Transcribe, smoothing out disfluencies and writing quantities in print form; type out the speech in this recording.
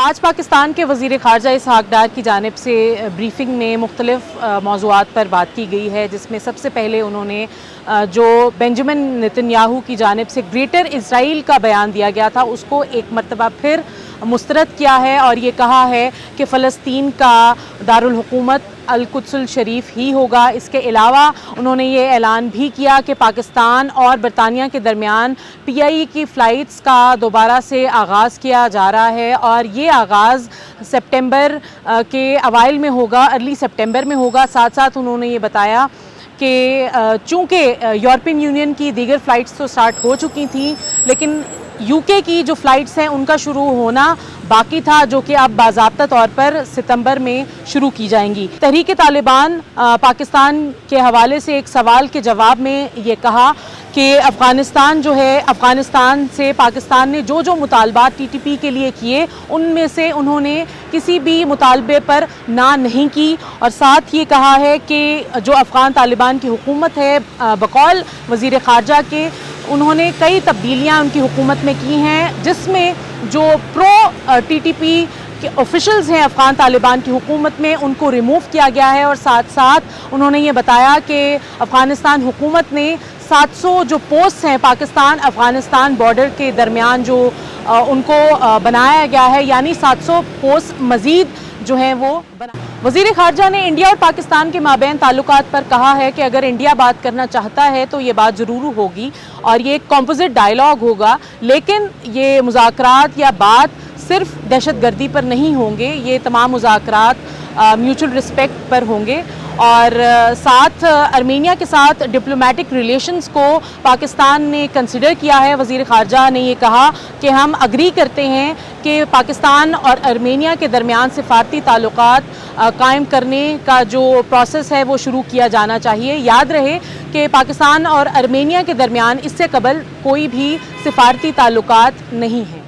آج پاکستان کے وزیر خارجہ اسحاق ڈار کی جانب سے بریفنگ میں مختلف موضوعات پر بات کی گئی ہے، جس میں سب سے پہلے انہوں نے جو بنجمن نتن یاہو کی جانب سے گریٹر اسرائیل کا بیان دیا گیا تھا اس کو ایک مرتبہ پھر مسترد کیا ہے اور یہ کہا ہے کہ فلسطین کا دارالحکومت القدس الشریف ہی ہوگا۔ اس کے علاوہ انہوں نے یہ اعلان بھی کیا کہ پاکستان اور برطانیہ کے درمیان PIE کی فلائٹس کا دوبارہ سے آغاز کیا جا رہا ہے اور یہ آغاز سپٹمبر کے اوائل میں ہوگا، ارلی سپٹمبر میں ہوگا۔ ساتھ ساتھ انہوں نے یہ بتایا کہ چونکہ یورپین یونین کی دیگر فلائٹس تو سٹارٹ ہو چکی تھیں، لیکن UK کی جو فلائٹس ہیں ان کا شروع ہونا باقی تھا، جو کہ اب باضابطہ طور پر ستمبر میں شروع کی جائیں گی۔ تحریک طالبان پاکستان کے حوالے سے ایک سوال کے جواب میں یہ کہا کہ افغانستان جو ہے، افغانستان سے پاکستان نے جو مطالبات TTP کے لیے کیے ان میں سے انہوں نے کسی بھی مطالبے پر نہ نہیں کی، اور ساتھ یہ کہا ہے کہ جو افغان طالبان کی حکومت ہے بقول وزیر خارجہ کے، انہوں نے کئی تبدیلیاں ان کی حکومت میں کی ہیں، جس میں جو پرو TTP کے آفیشلز ہیں افغان طالبان کی حکومت میں ان کو ریموو کیا گیا ہے، اور ساتھ ساتھ انہوں نے یہ بتایا کہ افغانستان حکومت نے 700 جو پوسٹ ہیں پاکستان افغانستان بارڈر کے درمیان جو ان کو بنایا گیا ہے، یعنی 700 پوسٹ مزید جو ہیں وہ وزیر خارجہ نے انڈیا اور پاکستان کے مابین تعلقات پر کہا ہے کہ اگر انڈیا بات کرنا چاہتا ہے تو یہ بات ضرور ہوگی اور یہ ایک کمپوزٹ ڈائیلاگ ہوگا، لیکن یہ مذاکرات یا بات صرف دہشت گردی پر نہیں ہوں گے، یہ تمام مذاکرات میوچل رسپیکٹ پر ہوں گے، اور ساتھ ارمینیا کے ساتھ ڈپلومیٹک ریلیشنز کو پاکستان نے کنسیڈر کیا ہے۔ وزیر خارجہ نے یہ کہا کہ ہم اگری کرتے ہیں کہ پاکستان اور ارمینیا کے درمیان سفارتی تعلقات قائم کرنے کا جو پروسیس ہے وہ شروع کیا جانا چاہیے۔ یاد رہے کہ پاکستان اور ارمینیا کے درمیان اس سے قبل کوئی بھی سفارتی تعلقات نہیں ہیں۔